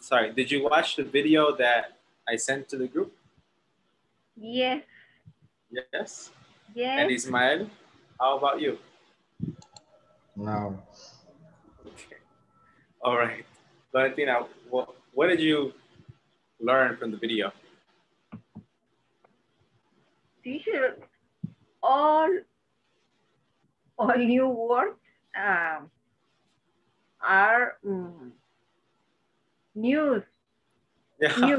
sorry, did you watch the video that I sent to the group? Yes. Yes? Yes. And Ismael, how about you? No. Okay. All right. Valentina, what did you learn from the video? Teacher, all new words are new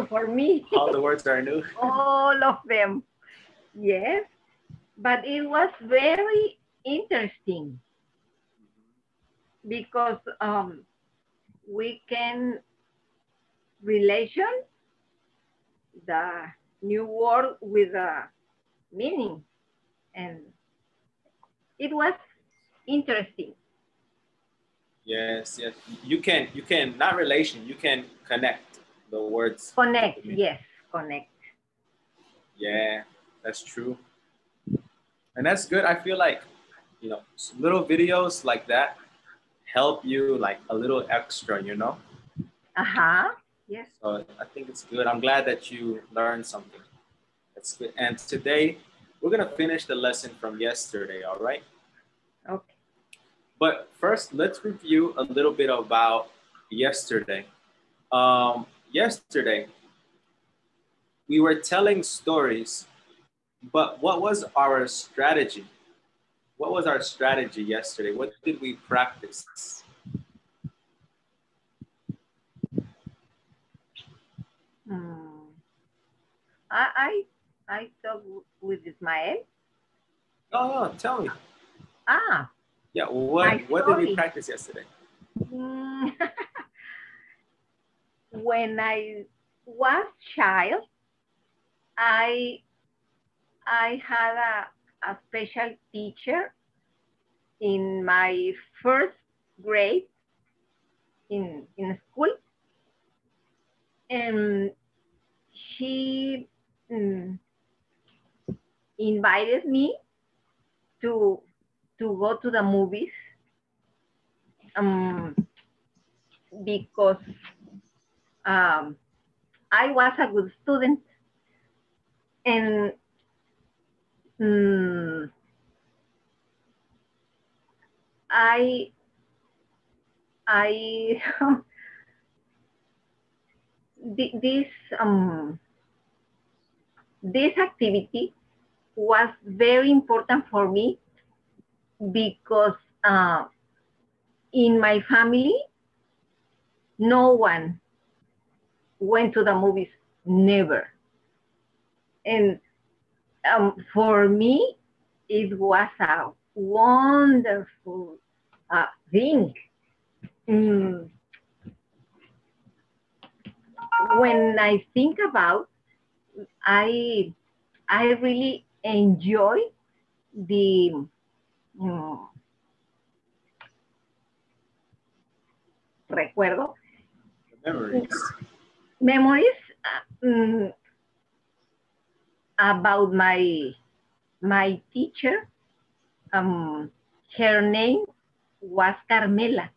for me. All the words are new. All of them. Yes. But it was very interesting because we can relation the new word with a meaning, and it was interesting. Yes, yes. You can not relation, you can connect the words. Connect, yes, connect. Yeah, that's true. And that's good. I feel like, you know, little videos like that help you like a little extra, you know? Uh-huh, yes. So I think it's good. I'm glad that you learned something. That's good. And today, we're going to finish the lesson from yesterday, all right? Okay. But first, let's review a little bit about yesterday. Yesterday, we were telling stories, but what was our strategy? What was our strategy yesterday? What did we practice? I talked with Ismael. Oh, tell me. Ah. Yeah, what did we practice yesterday? When I was child, I had a special teacher in my first grade in school, and she invited me to go to the movies because I was a good student, and I this activity was very important for me because in my family, no one went to the movies, never. And for me, it was a wonderful thing. When I think about, I really enjoy the recuerdo. Memories about my teacher. Her name was Carmela.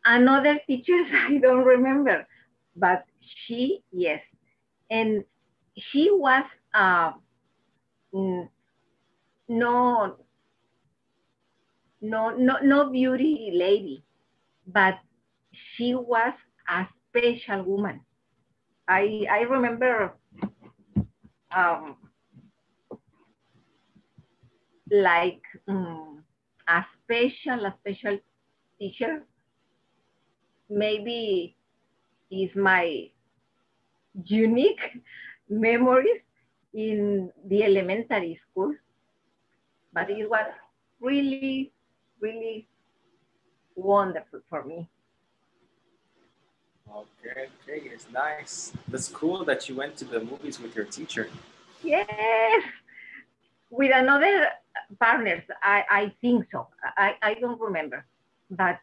Another teachers I don't remember, but she, yes. And she was no beauty lady, but she was a special woman. I remember like a special teacher. Maybe is my unique memories in the elementary school, but it was really, really wonderful for me. Okay, it's nice. That's cool that you went to the movies with your teacher. Yes, with another partners, I think so. I don't remember, but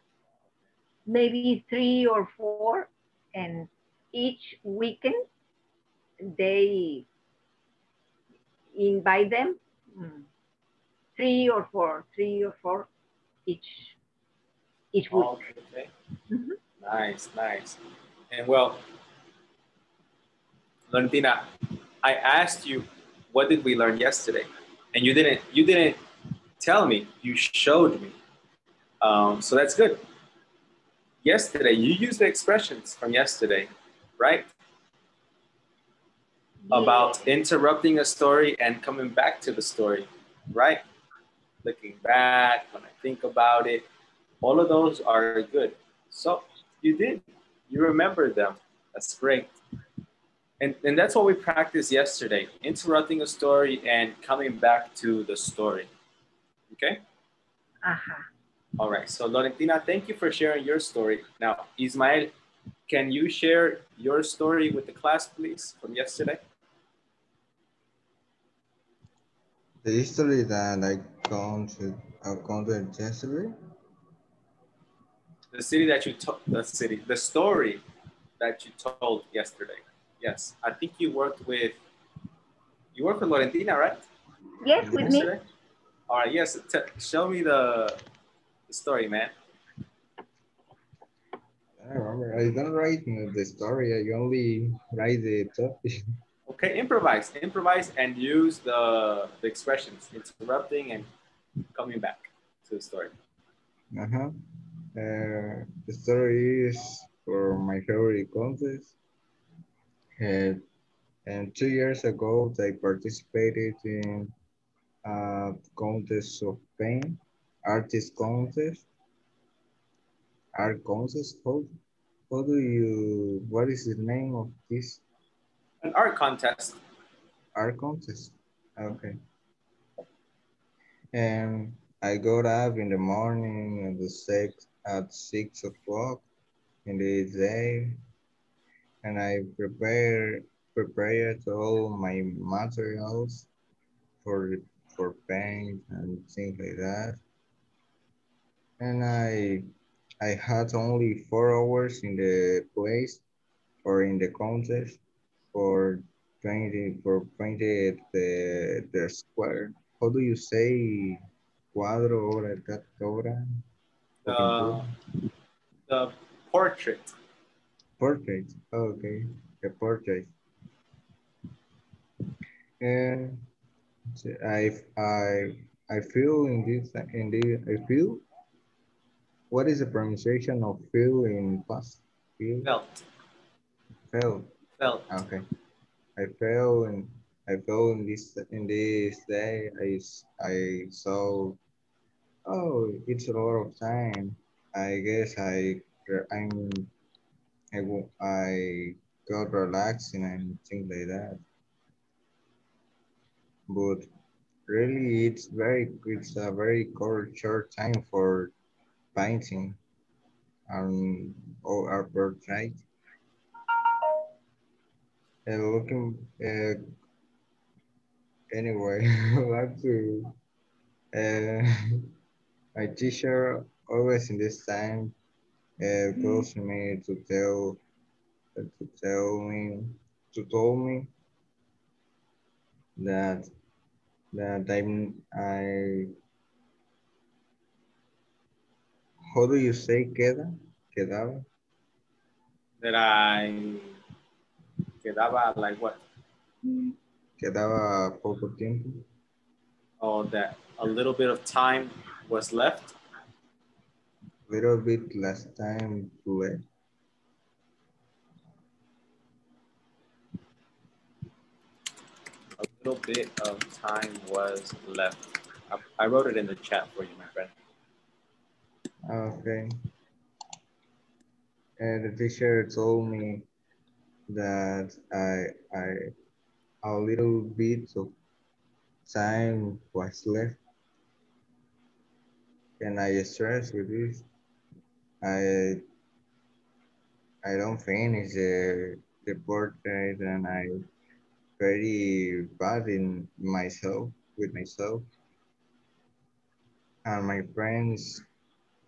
maybe 3 or 4, and each weekend they invite them 3 or 4 each week. Okay. Nice. And well, Valentina, I asked you, what did we learn yesterday? And you didn't tell me, you showed me. So that's good. Yesterday, you used the expressions from yesterday, right? Yeah. About interrupting a story and coming back to the story, right? Looking back, when I think about it, all of those are good. So you did, you remember them. That's great. And that's what we practiced yesterday, interrupting a story and coming back to the story. Okay? Uh-huh. All right. So Lorentina, thank you for sharing your story. Now, Ismael, can you share your story with the class, please, from yesterday? The history that I counted yesterday. The story that you told yesterday. Yes, I think you worked with Lorentina, right? Yes, with me. Yesterday. All right. Yes. Show me the story, man. I don't remember. I don't write the story. I only write the topic. Okay, improvise, and use the expressions, interrupting and coming back to the story. Uh-huh. The story is for my favorite contest. And 2 years ago, I participated in a contest of paint, artist contest, art contest. What is the name of this An art contest. art contest? Okay. And I got up in the morning at 6 o'clock in the day, and I prepared all my materials for for paint and things like that. And I had only 4 hours in the place or in the contest for painted the square. How do you say cuadro hora hora o pintura? The the portrait. Portrait. Okay, the portrait. And I feel I feel. What is the pronunciation of feel in past? Feel. Felt. Felt. Felt. Okay. I fell and I fell in this day. I saw. Oh, it's a lot of time. I guess I'm I got relaxing and things like that. But really, it's a very short time for painting or art portrait. Looking anyway, I like to. Uh, my teacher always in this time calls me to tell me to told me that I how do you say quedaba That I quedaba like what? quedaba poco tiempo, Oh, that a little bit of time was left. little bit less time to it. A little bit of time was left. I wrote it in the chat for you, my friend. Okay, and the teacher told me that I a little bit of time was left, and I stressed with this. I I don't finish the portrait, and I very bad in myself with myself, and my friends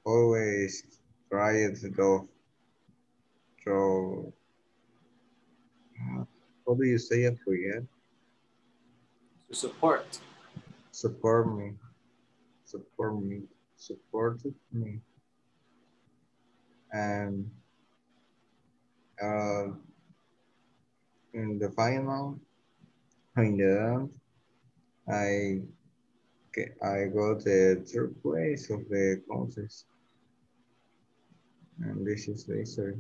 always try to do so. How do you say it? Forget. To support. Support me, support me, supported me, and Uh, in the final, in the end, I I got the third place of the contest, and this is the history.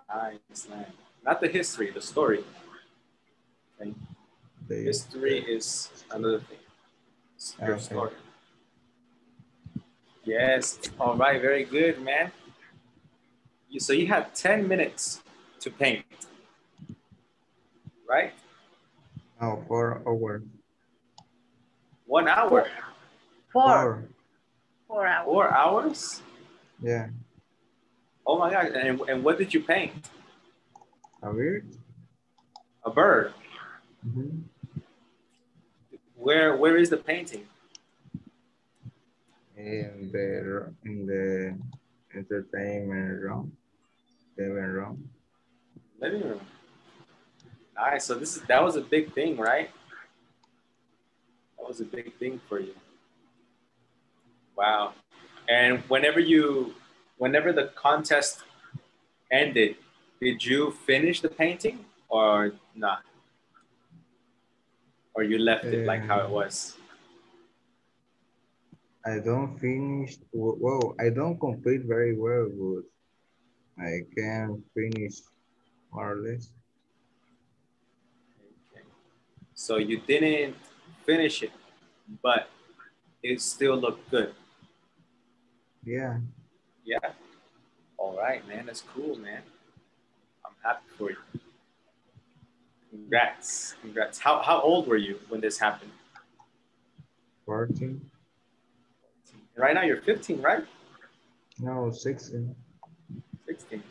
Nice, man. Not the history, the story. Okay. History is another thing. It's your Okay. story. Yes. All right. Very good, man. So you had 10 minutes to paint, right? Now 4 hours. 1 hour. Four. 4 hours. 4 hours? Yeah. Oh my God. And what did you paint? A bird? A bird. Mm-hmm. Where is the painting? In the entertainment room, living room. Living room. Nice. So that was a big thing, right? That was a big thing for you. Wow. And whenever the contest ended, did you finish the painting or not? Or you left it like how it was? I don't finish. Well, I don't complete very well, but I can finish more or less. Okay. So you didn't finish it, but it still looked good. Yeah. Yeah. All right, man. That's cool, man. I'm happy for you. Congrats. Congrats. How old were you when this happened? 14. Right now you're 15, right? No, 16. 16.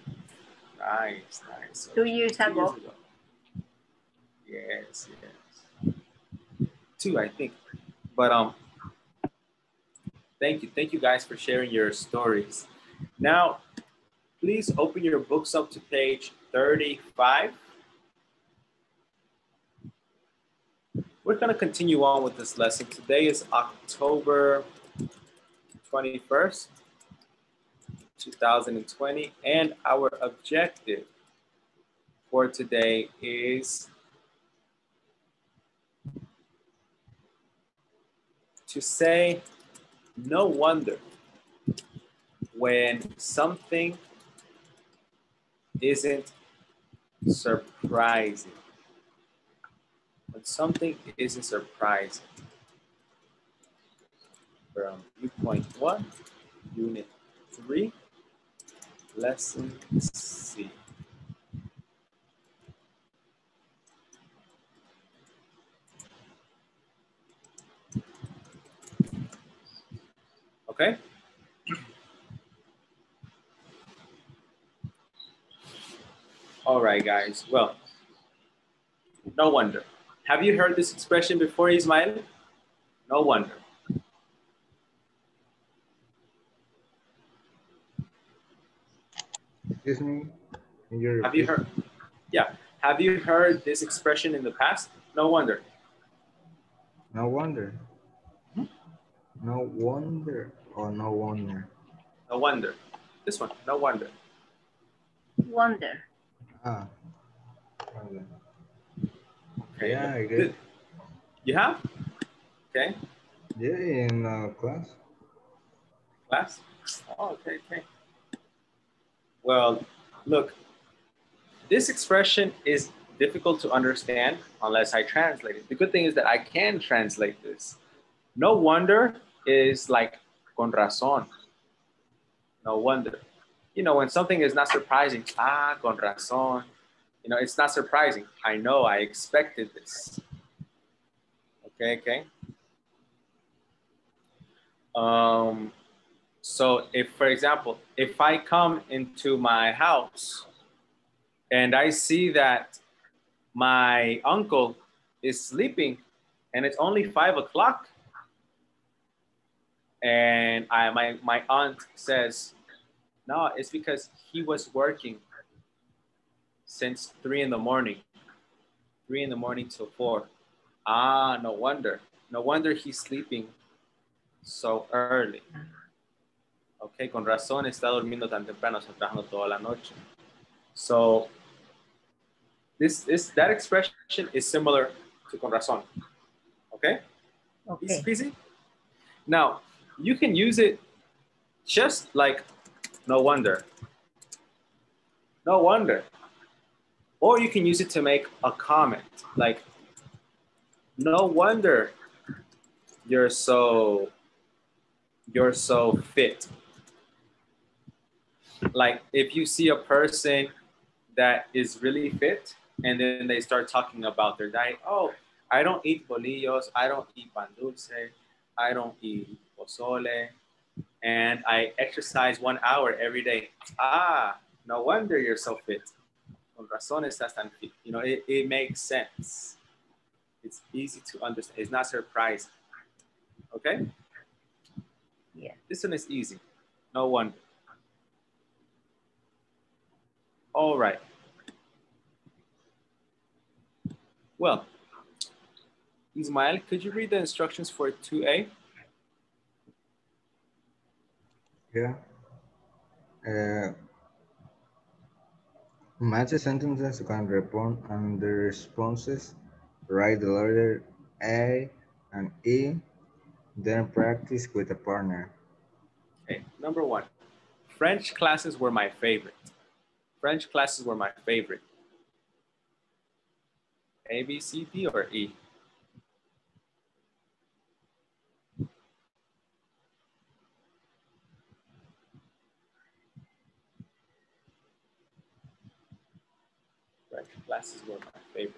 Nice, nice. So 2 years 2 years ago. ago. Yes, yes. 2, I think. But thank you guys for sharing your stories. Now, please open your books up to page 35. We're going to continue on with this lesson. Today is October 21st, 2020, and our objective for today is to say no wonder when something isn't surprising. When something isn't surprising. From Viewpoint 1, Unit 3, Lesson C. Okay? All right, guys. Well, no wonder. Have you heard this expression before, Ismael? No wonder. Excuse me? Can you Have you repeat? heard? Yeah. Have you heard this expression in the past? No wonder. No wonder. Hmm? No wonder or no wonder? No wonder. This one, no wonder. Wonder. Ah, wonder. Okay. Yeah, I did. You have? Okay. Yeah, in class. Class? Oh, okay, okay. Well, look, this expression is difficult to understand unless I translate it. The good thing is that I can translate this. No wonder is like con razón. No wonder. You know, when something is not surprising, con razón. You know, it's not surprising. I know, I expected this. Okay, okay. So if, for example, if I come into my house and I see that my uncle is sleeping and it's only 5 o'clock, and my aunt says, no, it's because he was working since 3 in the morning, 3 in the morning till 4. Ah, no wonder. No wonder he's sleeping so early. Ok, con razón está durmiendo tan temprano, está trabajando toda la noche. So that expression is similar to con razón. Okay? Easy Okay. peasy. Now, you can use it just like no wonder. No wonder. Or you can use it to make a comment like, no wonder you're so fit. Like if you see a person that is really fit and then they start talking about their diet. Oh, I don't eat bolillos, I don't eat pan dulce, I don't eat pozole, and I exercise 1 hour every day. Ah, no wonder you're so fit. Con razón estás tan fit. You know, it makes sense. It's easy to understand. It's not surprising. Okay? Yeah. This one is easy. No wonder. All right. Well, Ismael, could you read the instructions for 2A? Yeah. Match the sentences can respond and the responses. Write the letter A and E, then practice with a partner. Okay, number 1. French classes were my favorite. French classes were my favorite. A, B, C, D, or E? French classes were my favorite.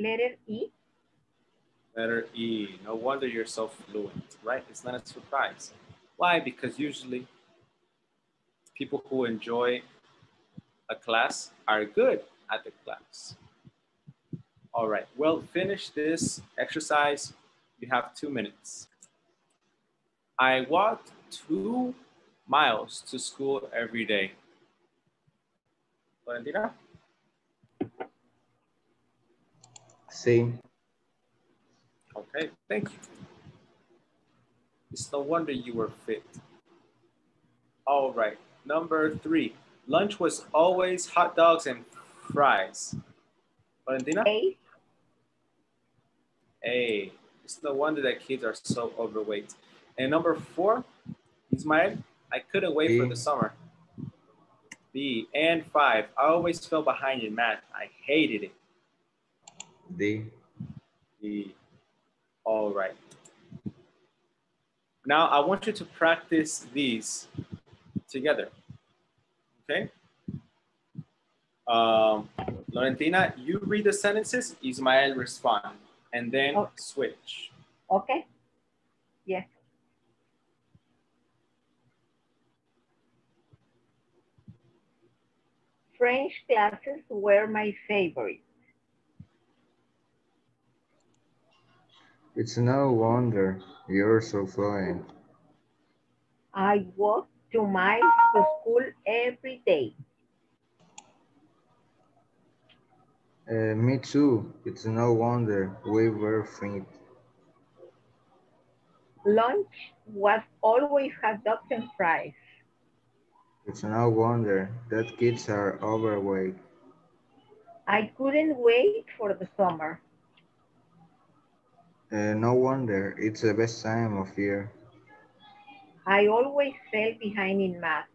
Letter E. Letter E. No wonder you're so fluent, right? It's not a surprise. Why? Because usually people who enjoy a class are good at the class. All right, well, finish this exercise. You have 2 minutes. I walked 2 miles to school every day. Valentina? C. Okay, thank you. It's no wonder you were fit. All right, number 3. Lunch was always hot dogs and fries. Valentina? A. A. It's no wonder that kids are so overweight. And number 4, Ismael, I couldn't wait for B. the summer. B. And 5, I always fell behind in math. I hated it. D. D. All right. Now I want you to practice these together. Okay? Laurentina, you read the sentences, Ismael respond, and then Okay. switch. Okay. Yes. French classes were my favorite. It's no wonder you're so fluent. I walked 2 miles to school every day. Me too. It's no wonder we were fit. Lunch was always hot dogs and fries. It's no wonder that kids are overweight. I couldn't wait for the summer. No wonder it's the best time of year. I always fell behind in math.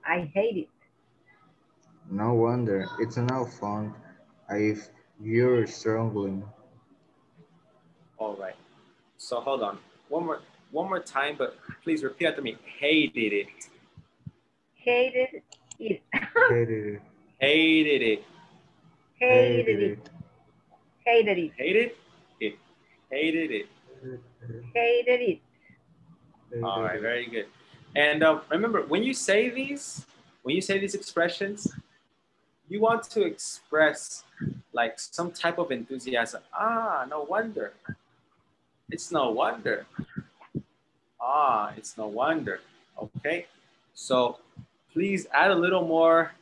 I hate it. No wonder it's no fun if you're struggling. All right. So hold on. One more time, but please repeat after me. Hated it. Hated it. Hated it. Hated it. Hated it. Hated it. Hated it. Hated it. Hated it. All right, very good. And remember, when you say these expressions, you want to express like some type of enthusiasm. Ah, no wonder. It's no wonder. Ah, it's no wonder. Okay. So please add a little more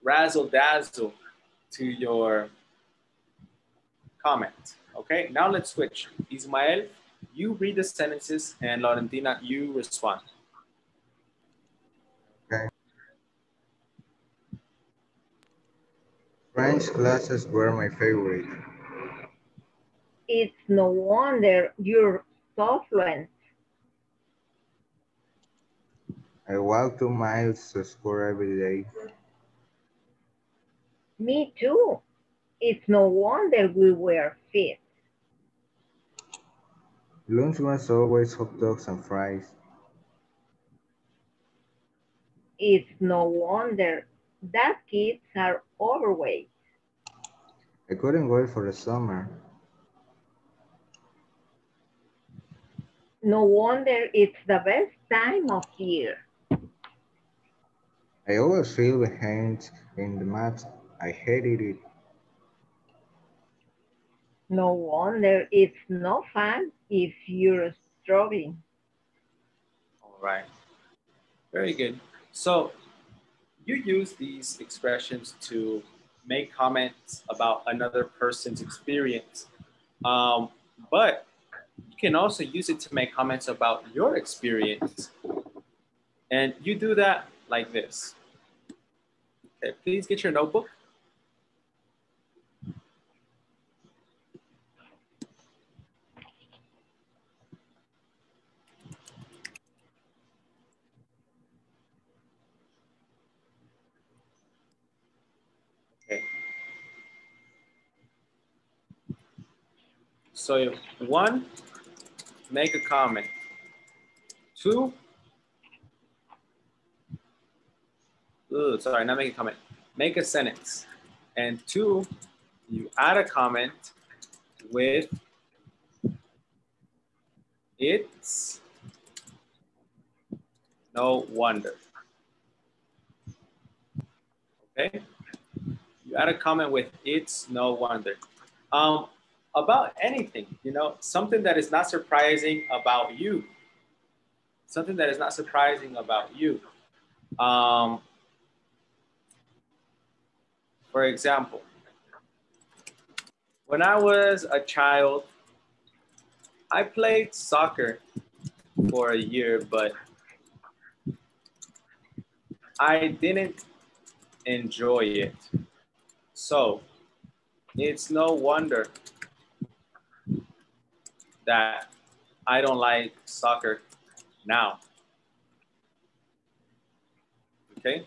razzle dazzle to your comment. Okay, now let's switch. Ismael, you read the sentences, and Laurentina, you respond. Okay. French classes were my favorite. It's no wonder you're so fluent. I walk 2 miles to school every day. Me too. It's no wonder we were fit. Lunch was always hot dogs and fries. It's no wonder that kids are overweight. I couldn't wait for the summer. No wonder it's the best time of year. I always feel behind in the math. I hated it. No wonder it's no fun if you're struggling. All right, very good. So you use these expressions to make comments about another person's experience, um, but you can also use it to make comments about your experience. And you do that like this. Okay, please get your notebook. Okay. So 1, make a comment. 2, sorry, not make a comment. Make a sentence. And 2, you add a comment with it's no wonder. Okay? You add a comment with it's no wonder. About anything, you know, something that is not surprising about you. Something that is not surprising about you. For example, when I was a child, I played soccer for a year, but I didn't enjoy it. So it's no wonder that I don't like soccer now. Okay?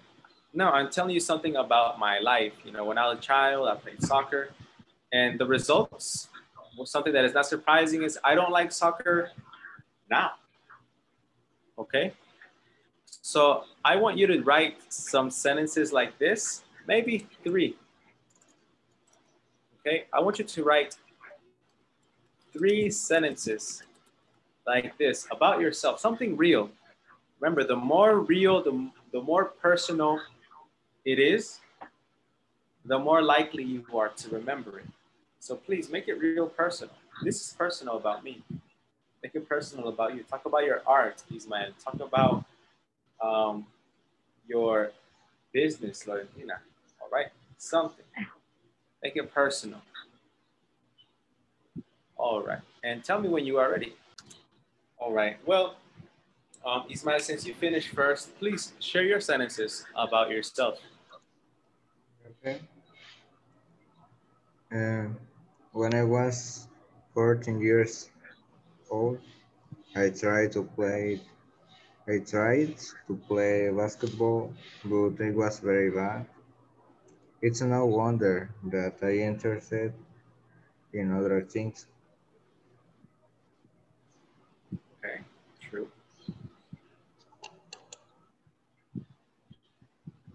No, I'm telling you something about my life. You know, when I was a child, I played soccer, and the results, something that is not surprising is I don't like soccer now. Okay? So I want you to write some sentences like this, maybe 3. Okay? I want you to write 3 sentences like this about yourself, something real. Remember, the more real, the more personal it is, the more likely you are to remember it. So please make it real personal. This is personal about me. Make it personal about you. Talk about your art, Ismael. Talk about your business, Laurentina. All right? Something. Make it personal. All right. And tell me when you are ready. All right. Well, Ismael, since you finished first, please share your sentences about yourself. Okay. When I was 14 years old, I tried to play. I tried to play basketball, but it was very bad. It's no wonder that I interested in other things. Okay, true.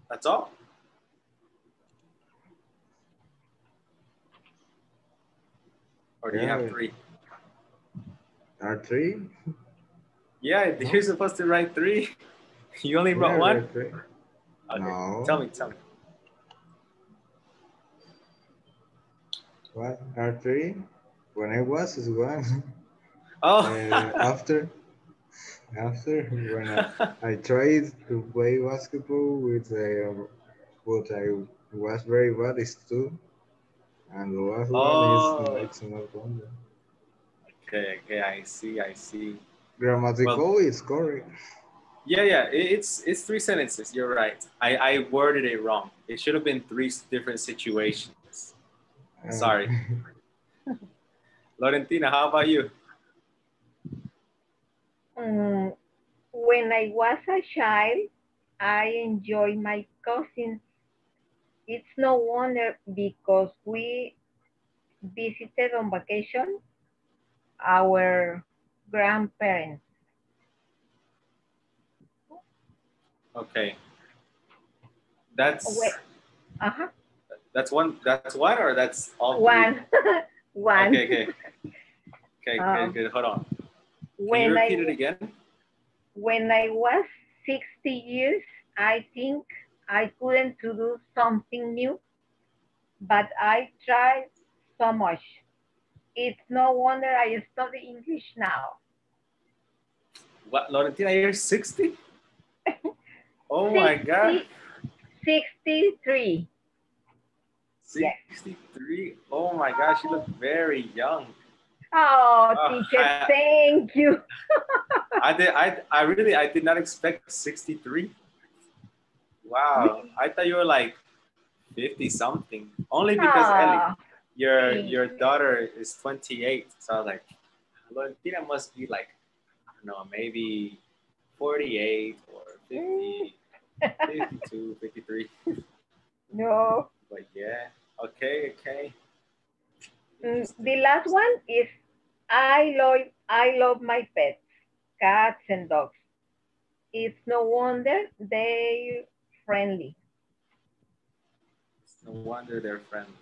That's all? Or do you have Yeah, 3? are three? Yeah, No? you're supposed to write 3. You only Yeah, wrote 1? right, three. Okay, No. tell me. What are three? When I was is one. Oh, After when I tried to play basketball with what I was very bad is two. And the last one is Oh, it's not wonder. okay, okay, I see, I see. Well, Grammatically, it's correct. yeah, yeah, it's three sentences. You're right. I worded it wrong. It should have been three different situations. Sorry. Okay. Laurentina, how about you? Mm, when I was a child, I enjoyed my cousins. It's no wonder because we visited on vacation our grandparents. Okay, Well, that's uh-huh. that's one. That's one, or that's all three. One, one. Okay, okay, okay, okay, Um, good. Hold on. Can you when I repeat it again? when I was 60 years, I think I couldn't to do something new, but I tried so much. It's no wonder I study English now. What, Laurentina? You're 60? Oh my God. 60, 63. Yes. 63. Oh my gosh, you look very young. Oh, Uh, teacher, I, thank you. I did not expect 63. Wow. I thought you were like 50 something. Only because Ellie, Oh, your daughter is 28. So I was like, Valentina must be like, I don't know, maybe 48 or 50, 52, 53. no. But yeah, okay, okay. Interesting. The last one is I love my pets, cats and dogs. It's no wonder they're friendly. No wonder they're friendly.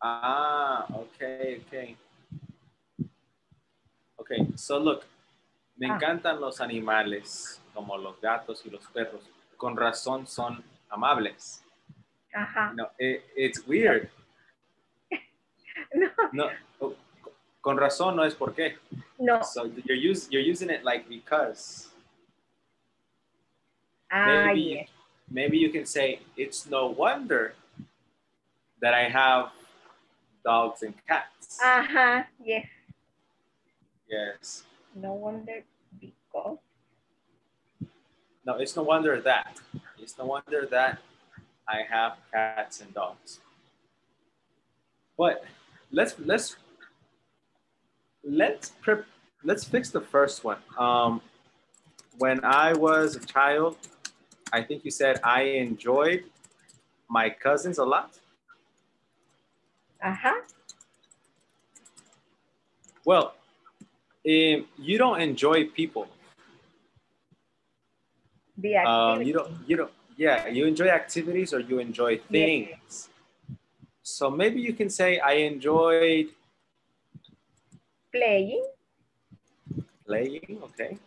Ah, okay, okay. Okay, so look, me Ah, encantan los animales, como los gatos y los perros. Con razón son amables. uh-huh. You know, it's weird. No, No, oh, con razón no es por qué. no. So you're using it like because. Ah, Maybe yes. maybe you can say it's no wonder that I have dogs and cats. Uh-huh, yes. Yes. No wonder because. No, it's no wonder that. It's no wonder that I have cats and dogs. But let's let's let's prep let's fix the first one. When I was a child, I think you said I enjoyed my cousins a lot. Uh-huh. Well, you don't enjoy people. The activity. You don't. Yeah, you enjoy activities or you enjoy Yes. things. So maybe you can say I enjoyed Playing. playing. Okay,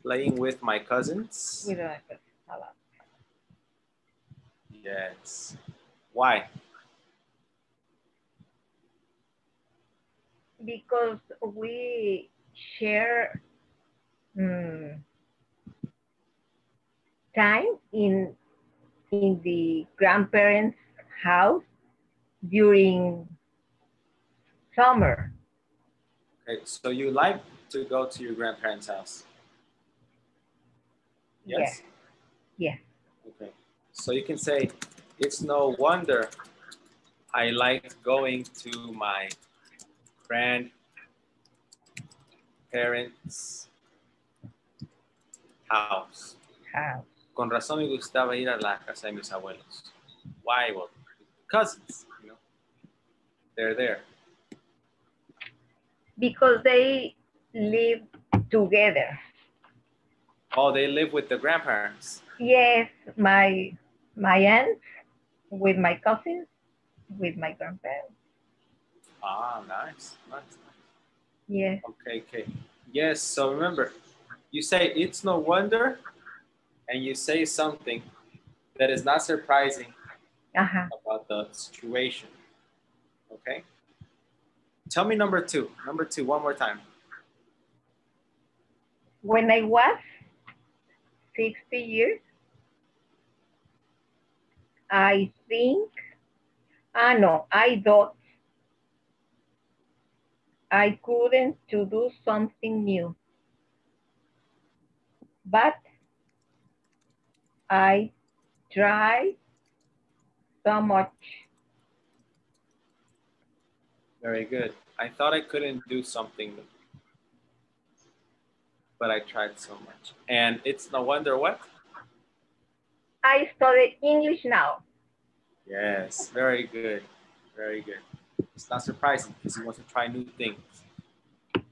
playing with my cousins. We don't have a lot. Yes. Why? Because we share time in the grandparents' house during summer. Okay, so you like to go to your grandparents' house. Yes, Yes. yes. Okay. So you can say it's no wonder I liked going to my grandparents' house. House. Con razón me gustaba ir a la casa de mis abuelos. Why? Well, cousins, you know, they're there. Because they live together. Oh, they live with the grandparents. Yes, my aunt with my cousins, with my grandparents. Ah, nice, nice. Yes. Okay, okay. Yes, so remember, you say it's no wonder, and you say something that is not surprising Uh-huh. about the situation. Okay? Tell me number two. Number two, one more time. When I was 60 years, I think No, I thought I couldn't to do something new, but I tried so much. Very good. I thought I couldn't do something, but I tried so much. And it's no wonder what? I study English now. Yes, very good. Very good. It's not surprising because he wants to try new things.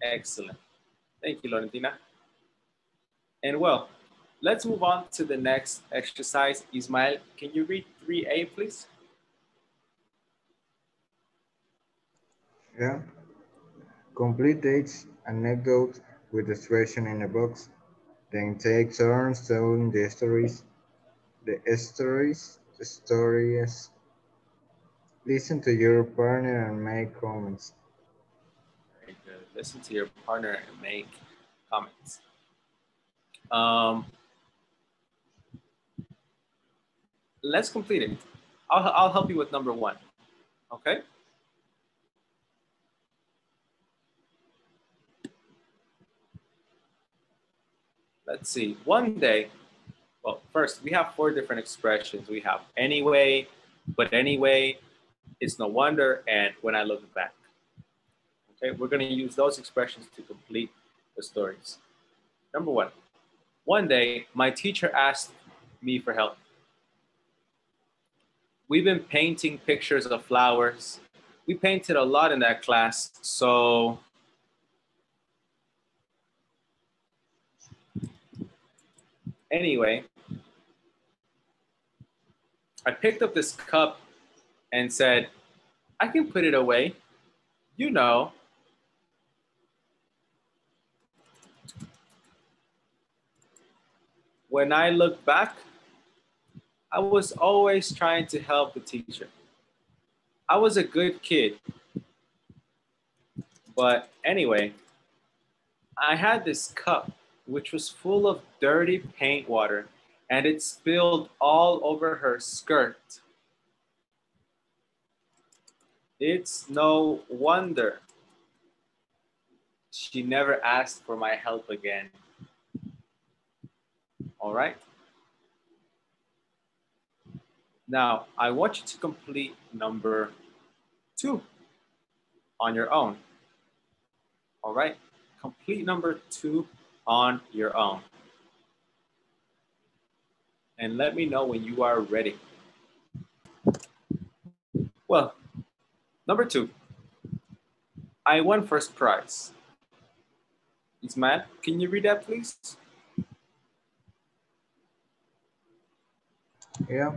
Excellent. Thank you, Lorentina. And well, let's move on to the next exercise. Ismael, can you read 3A, please? Yeah. Complete each anecdote with the expression in a box. Then take turns telling the stories. The stories. Listen to your partner and make comments. Very good. Listen to your partner and make comments. Um, let's complete it. I'll help you with number 1. Okay? Let's see. One day, well, first we have 4 different expressions. We have anyway, but anyway, it's no wonder, and when I look back. Okay, we're going to use those expressions to complete the stories. Number 1. One day, my teacher asked me for help. We've been painting pictures of flowers. We painted a lot in that class, so anyway, I picked up this cup and said, I can put it away. You know. When I look back, I was always trying to help the teacher. I was a good kid. But anyway, I had this cup which was full of dirty paint water and it spilled all over her skirt. It's no wonder she never asked for my help again. All right? Now, I want you to complete number 2 on your own. All right? Complete number 2 on your own. And let me know when you are ready. Well, number 2, I won first prize. Ismael, can you read that, please? Yeah.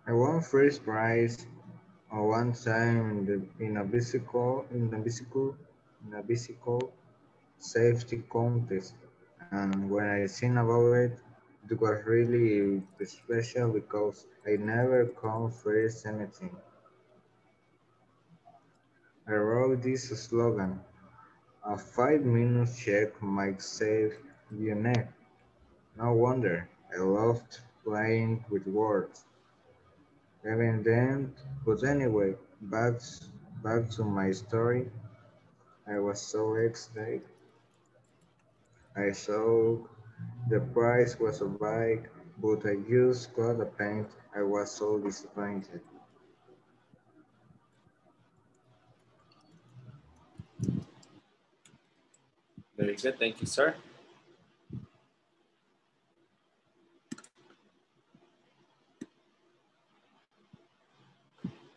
I won first prize one time in a bicycle safety contest, and when I seen about it, it was really special because I never come first anything. I wrote this slogan: a 5 minute check might save your neck. No wonder I loved playing with words. Even then, but anyway, back to my story. I was so excited. I saw the price was a bike, but I just got a paint. I was so disappointed. Very good, thank you, sir.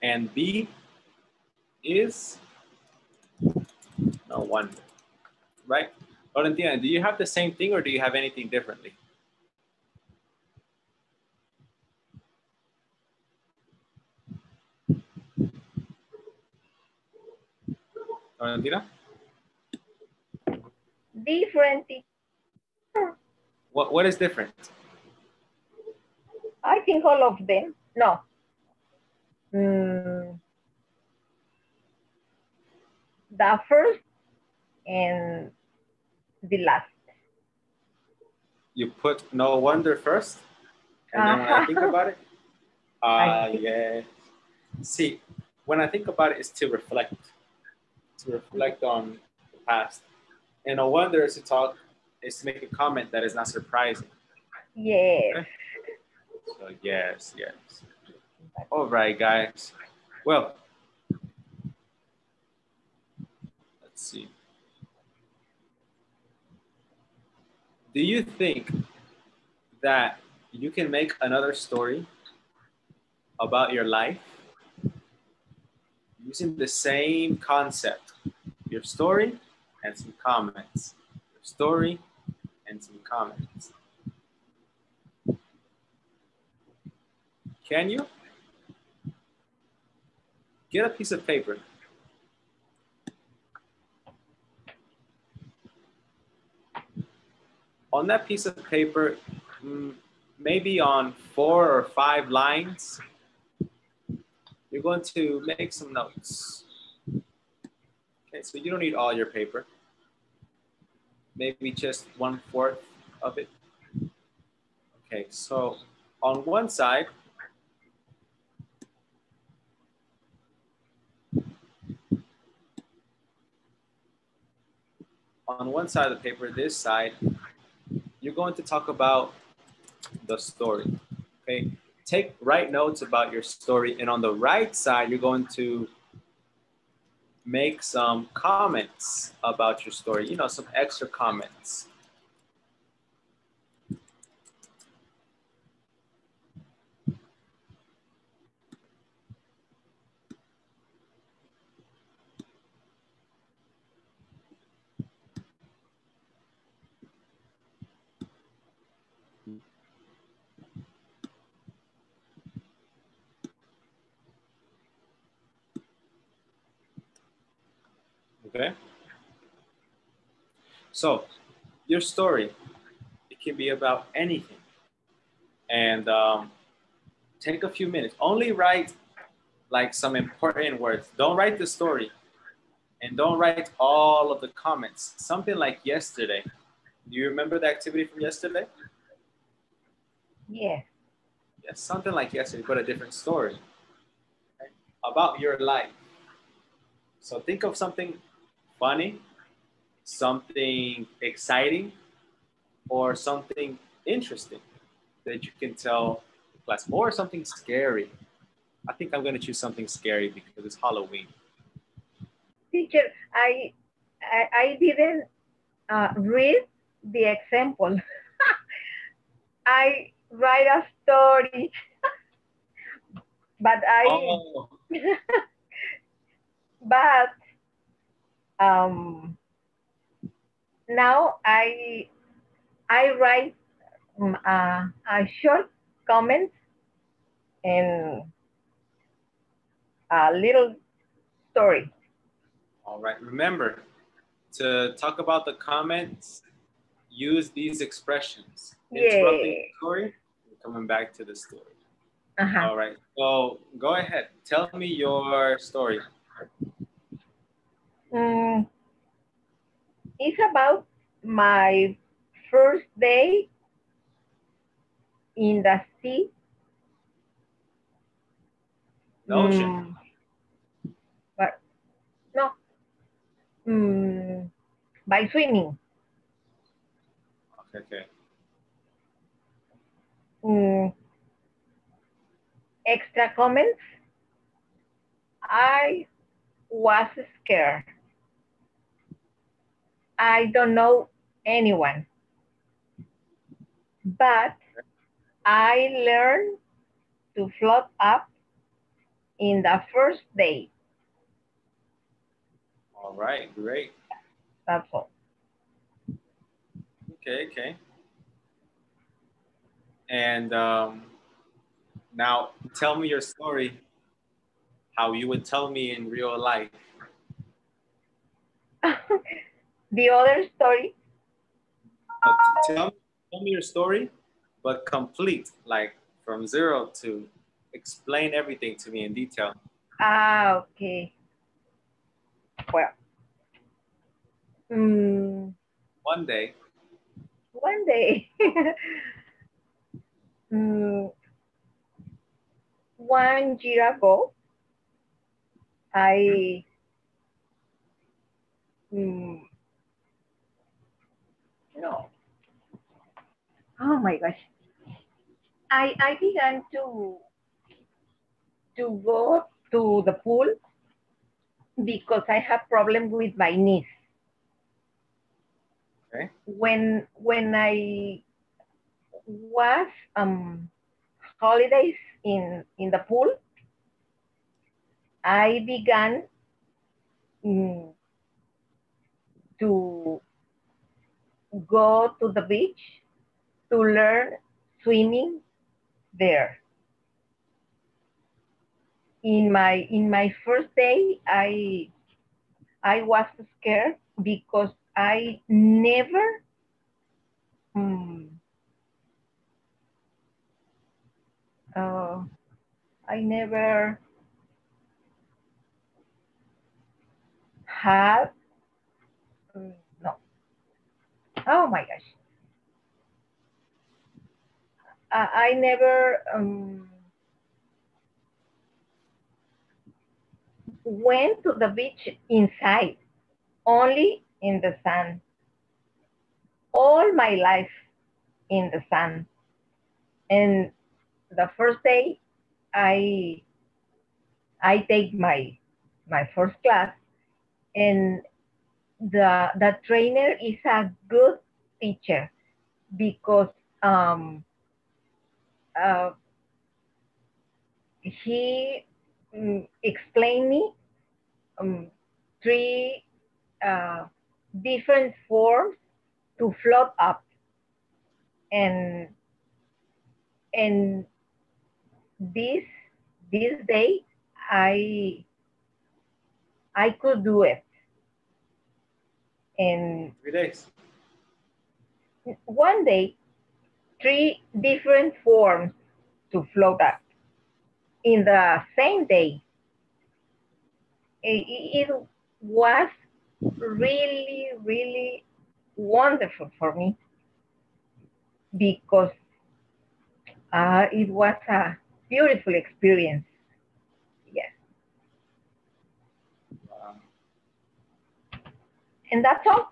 And B is no wonder, right? Valentina, do you have the same thing or do you have anything differently? Valentina? Different. What is different? I think all of them. No. Mm, the first and the last. You put no wonder first, and then when I think about it, Yeah. See, when I think about it, it's to reflect on the past. And no wonder is to talk, is to make a comment that is not surprising. Yes. Okay? So yes, yes. All right, guys. Well, let's see. Do you think that you can make another story about your life using the same concept? Your story and some comments. Your story and some comments. Can you? Get a piece of paper. On that piece of paper, maybe on 4 or 5 lines, you're going to make some notes. Okay, so you don't need all your paper. Maybe just 1/4 of it. Okay, so on one side, of the paper, this side, you're going to talk about the story. Okay, write notes about your story, and on the right side, you're going to make some comments about your story. You know, some extra comments. Okay. So your story, it can be about anything. And take a few minutes. Only write like some important words. Don't write the story and don't write all of the comments. Something like yesterday. Do you remember the activity from yesterday? Yes. Yes, something like yesterday, but a different story. Okay? About your life. So think of something funny, something exciting, or something interesting that you can tell the class, or something scary. I think I'm going to choose something scary because it's Halloween. Teacher, I didn't read the example. I write a story, but Oh, but um, now I write a short comment and a little story. all right. Remember to talk about the comments, use these expressions. Interrupting Yeah. the story and coming back to the story. Uh-huh. All right. So go ahead. Tell me your story. Mm, it's about my first day in the sea. The ocean. But no, mm, by swimming. Okay, okay. Mm, extra comments. I was scared. I don't know anyone, but I learned to float up in the first day. All right, great. That's all. Okay, okay. And now tell me your story, how you would tell me in real life. The other story. But tell me your story, but complete, like from 0 to explain everything to me in detail. Okay. Well, mm, One day, one day, mm, 1 year ago, I no. Oh my gosh. I began to go to the pool because I have problem with my knees. Okay. When I was holidays in the pool, I began to go to the beach to learn swimming there. In my first day, I was scared because um, uh, I never had no. Oh my gosh. I never went to the beach inside, only in the sun. All my life in the sun. And the first day I take my first class, and the trainer is a good teacher because uh, he explained me three uh, different forms to float up, and and this day I could do it. And 3 days. one day, three different forms to float up in the same day. It was really, really wonderful for me because it was a beautiful experience. Yes. Wow. And that's all.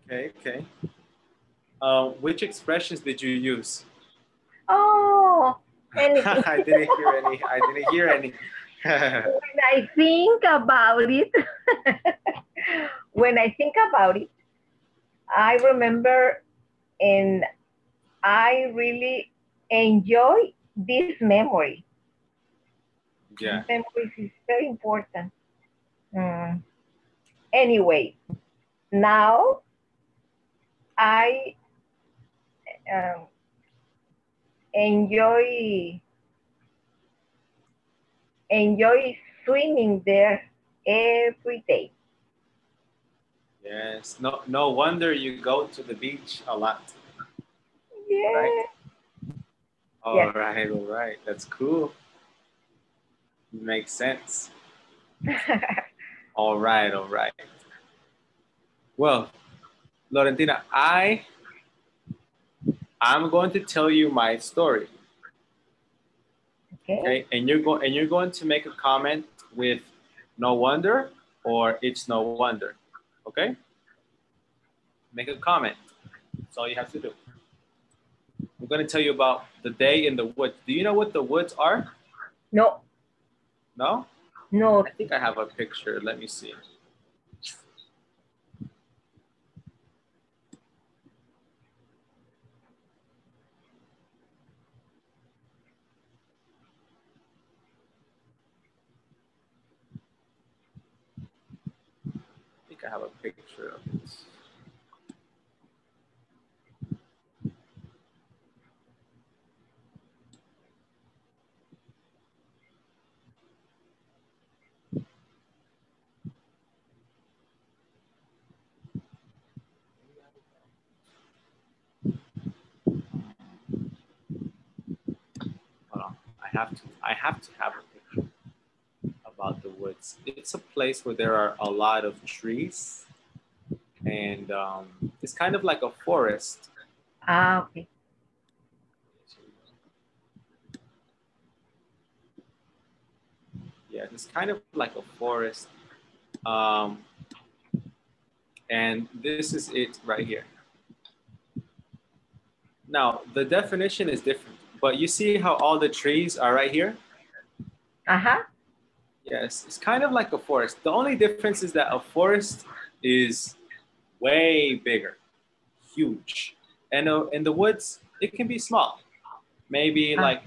Okay, okay. Which expressions did you use? Oh, and I didn't hear any. I didn't hear any. when I think about it, when I think about it, I remember, and I really enjoy this memory. Yeah. Memories is very important. Anyway, now I um, enjoy swimming there every day. Yes. No wonder you go to the beach a lot, right? Yeah. All Yes. right, all right. That's cool. Makes sense. All right, all right. Well, Laurentina, I'm going to tell you my story. Okay, and you're going to make a comment with no wonder or it's no wonder. Okay? Make a comment. That's all you have to do. I'm going to tell you about the day in the woods. Do you know what the woods are? No. No? No. I think I have a picture. Let me see. I think I have a picture of this. Hold on. I have to have a picture about the woods. It's a place where there are a lot of trees, and it's kind of like a forest. Ah, okay. Yeah, it's kind of like a forest. Um, and this is it right here. Now, the definition is different, but you see how all the trees are right here? Uh-huh. Yes, it's kind of like a forest. The only difference is that a forest is way bigger, huge. And in the woods, it can be small, maybe Ah. like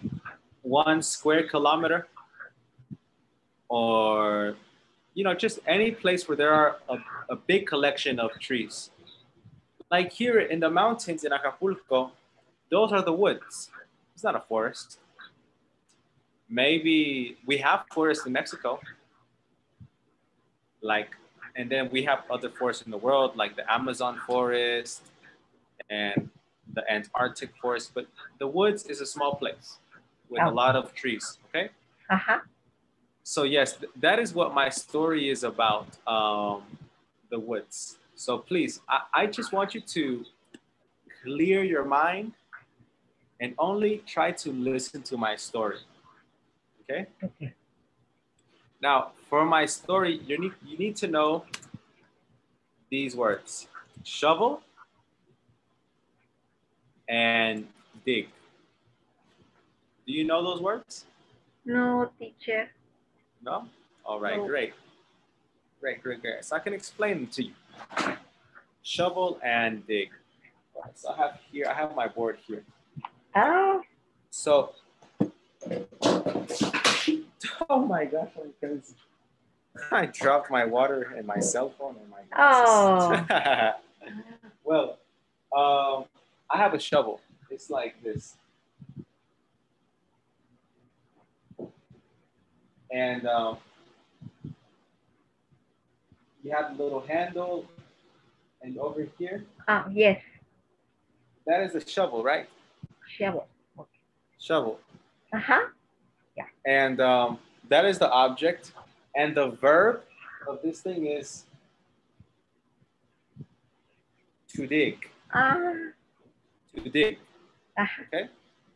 1 square kilometer, or just any place where there are a big collection of trees. Like here in the mountains in Acapulco, those are the woods. It's not a forest. Maybe we have forests in Mexico, like, and then we have other forests in the world, like the Amazon forest and the Antarctic forest. But the woods is a small place with a Oh. lot of trees. Okay. Uh-huh. So yes, that is what my story is about. The woods. So please, I just want you to clear your mind and only try to listen to my story. Okay. Okay. Now, for my story, you need to know these words: shovel and dig. Do you know those words? No, teacher. No? All right, No. great. Great. So I can explain them to you. Shovel and dig. So I have my board here. Oh. So, oh my gosh, because I dropped my water and my cell phone and my glasses. Oh. Well, I have a shovel. It's like this. And you have the little handle, and over here, Oh, yes. that is a shovel, right? Shovel. Okay. Shovel. Uh-huh. Yeah. And that is the object. And the verb of this thing is to dig. To dig. Uh-huh. Okay?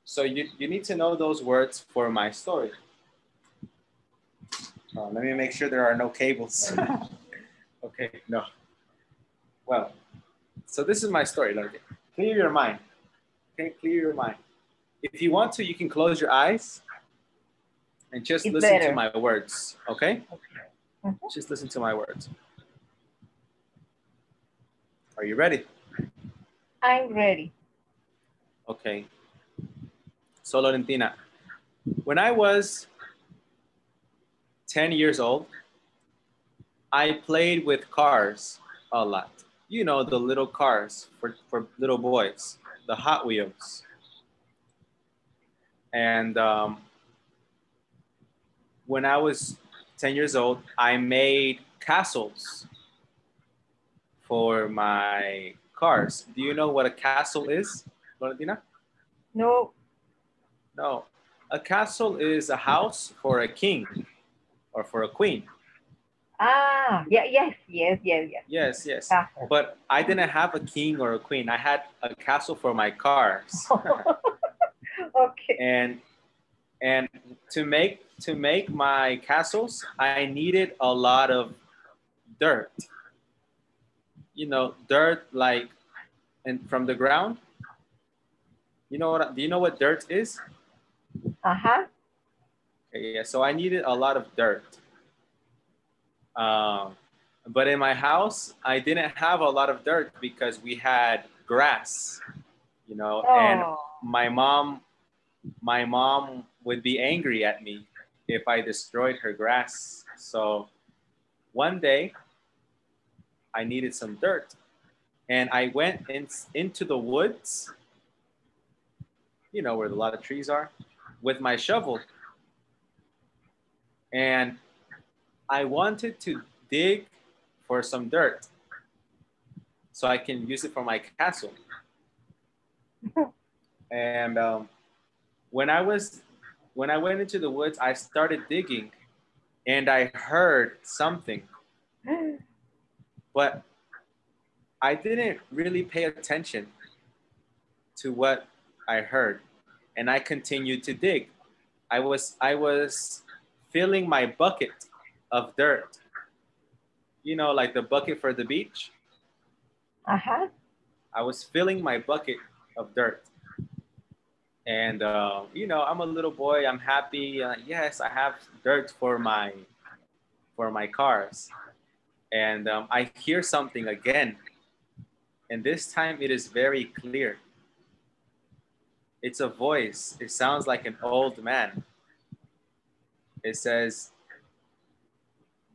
So you need to know those words for my story. Let me make sure there are no cables. Okay, no. Well, so this is my story. Clear your mind. Okay, clear your mind. If you want to, you can close your eyes and just It's listen better. to my words, okay? Mhm. Just listen to my words. Are you ready? I'm ready. Okay. So, Lorentina, when I was 10 years old, I played with cars a lot. You know, the little cars for little boys, the Hot Wheels. And when I was 10 years old, I made castles for my cars. Do you know what a castle is, Valentina? No. No. A castle is a house for a king or for a queen. Ah, yeah, yes. Yes. Castle. But I didn't have a king or a queen. I had a castle for my cars. Okay. And to make my castles, I needed a lot of dirt. You know, dirt like and from the ground. Do you know what dirt is? Uh-huh. Okay, yeah, so I needed a lot of dirt. But in my house, I didn't have a lot of dirt because we had grass, and Oh. my mom would be angry at me if I destroyed her grass. So one day I needed some dirt and I went into the woods, where a lot of trees are, with my shovel. And I wanted to dig for some dirt so I can use it for my castle. And when I went into the woods, I started digging, and I heard something, but I didn't really pay attention to what I heard, and I continued to dig. I was filling my bucket of dirt. You know, like the bucket for the beach. Uh-huh. I was filling my bucket of dirt. And, you know, I'm a little boy. I'm happy. Yes, I have dirt for my cars. And I hear something again. And this time it is very clear. It's a voice. It sounds like an old man. It says,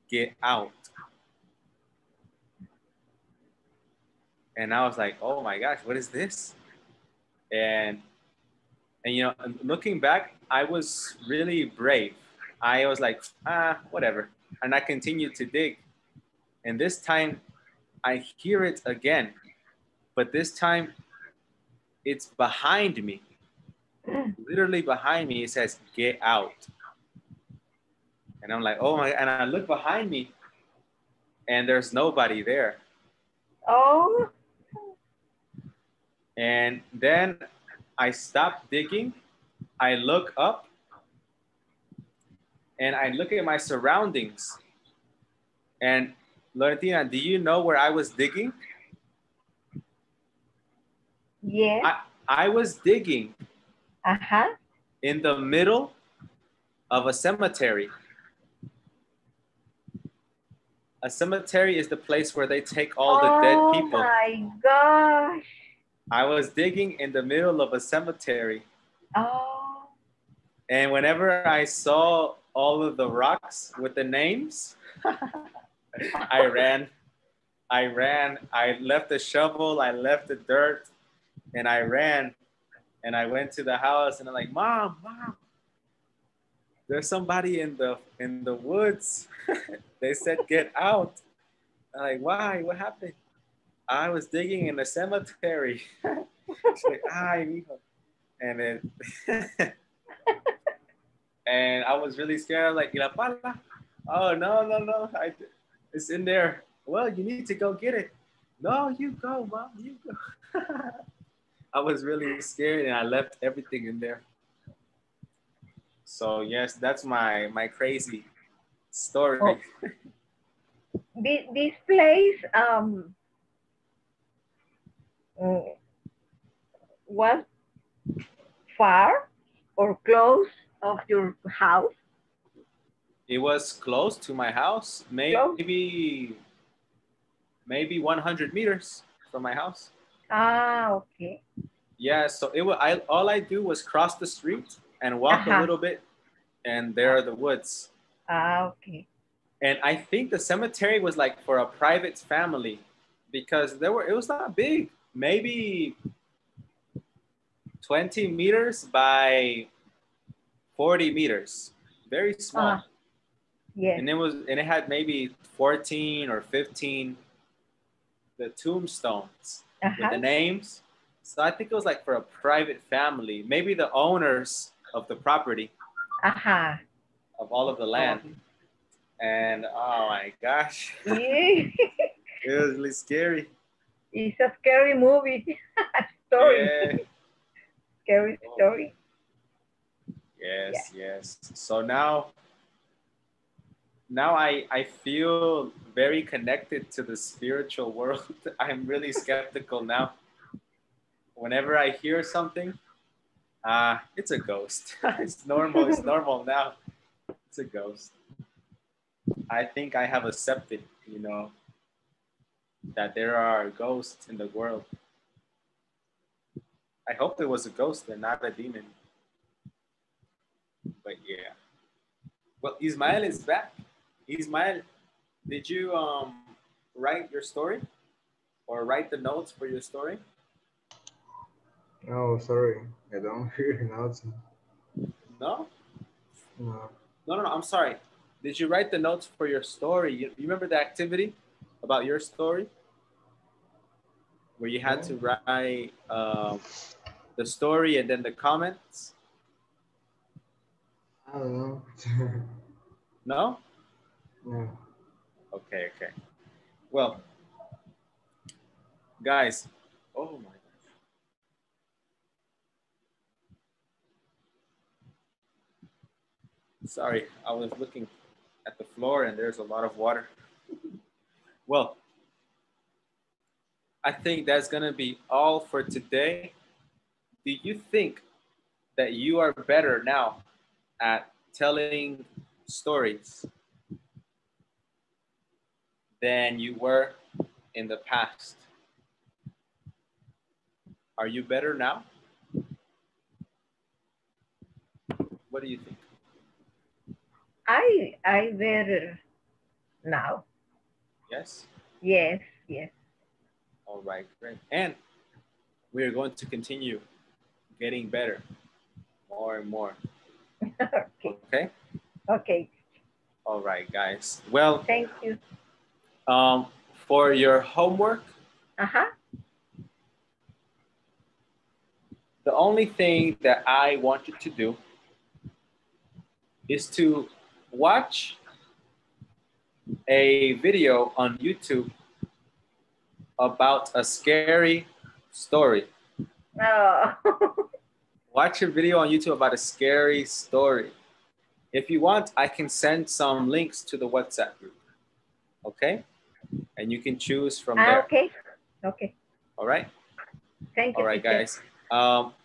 get out. And I was like, oh my gosh, what is this? And you know, looking back, I was really brave. I was like, whatever. And I continued to dig. And this time I hear it again. But this time it's behind me. Literally behind me, it says, get out. And I'm like, oh my, and I look behind me and there's nobody there. Oh. And then I stop digging. I look up and I look at my surroundings. And Loretina, do you know where I was digging? Yes. I was digging Uh-huh. in the middle of a cemetery. A cemetery is the place where they take all the dead people. Oh my gosh. I was digging in the middle of a cemetery. Oh. And whenever I saw all of the rocks with the names, I ran. I left the shovel, I left the dirt, and I ran. And I went to the house and I'm like, Mom, there's somebody in the woods. They said, get out. I'm like, why? What happened? I was digging in the cemetery. She's like, ay, mijo. And then and I was really scared. I was like, ¿Y la pala? Oh, no. It's in there. Well, you need to go get it. No, you go, Mom, you go. I was really scared and I left everything in there. So yes, that's my crazy story. Oh. This place was far or close of your house? It was close to my house, maybe 100 meters from my house. Ah, okay. Yeah, so all I do was cross the street and walk a little bit, and there are the woods. Ah, okay. And I think the cemetery was like for a private family because it was not big, maybe 20 meters by 40 meters, very small. Yes. And it had maybe 14 or 15 the tombstones with the names. So I think it was like for a private family, maybe the owners of the property, of all of the land. And oh my gosh, it was really scary. It's a scary movie story. Yeah. Scary story. Yes. So now I feel very connected to the spiritual world. I'm really skeptical now. Whenever I hear something, it's a ghost. It's normal now. It's a ghost. I think I have accepted, that there are ghosts in the world. I hope it was a ghost and not a demon. But yeah. Well, Ismael is back. Ismael, did you write your story or write the notes for your story? No, sorry. I don't hear notes. No? No. No, I'm sorry. Did you write the notes for your story? You remember the activity about your story? Where you had to write the story and then the comments? I don't know. No? No. Okay. Well, guys, oh my gosh. Sorry, I was looking at the floor and there's a lot of water. Well, I think that's gonna be all for today. Do you think that you are better now at telling stories than you were in the past? Are you better now? What do you think? I better now. Yes? Yes, yes. All right, great. And we're going to continue getting better more and more. Okay. Okay? Okay. All right, guys. Well, Thank you. for your homework, Uh-huh. the only thing that I want you to do is to watch a video on YouTube about a scary story. Oh. Watch a video on YouTube about a scary story. If you want, I can send some links to the WhatsApp group. Okay? And you can choose from there. Okay. Okay. All right? Thank All you, right, teacher. guys.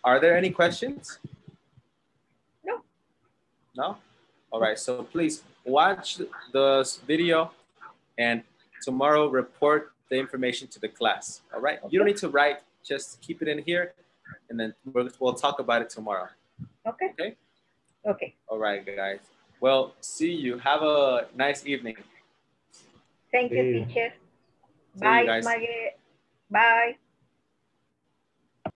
Are there any questions? No. No? All right, so please watch the video and tomorrow report the information to the class. All right? You don't need to write, just keep it in here and then we'll talk about it tomorrow. Okay. Okay? Okay. All right, guys. Well, see you. Have a nice evening. Thank you, See you. teacher. See you Bye, guys. Margaret. Bye.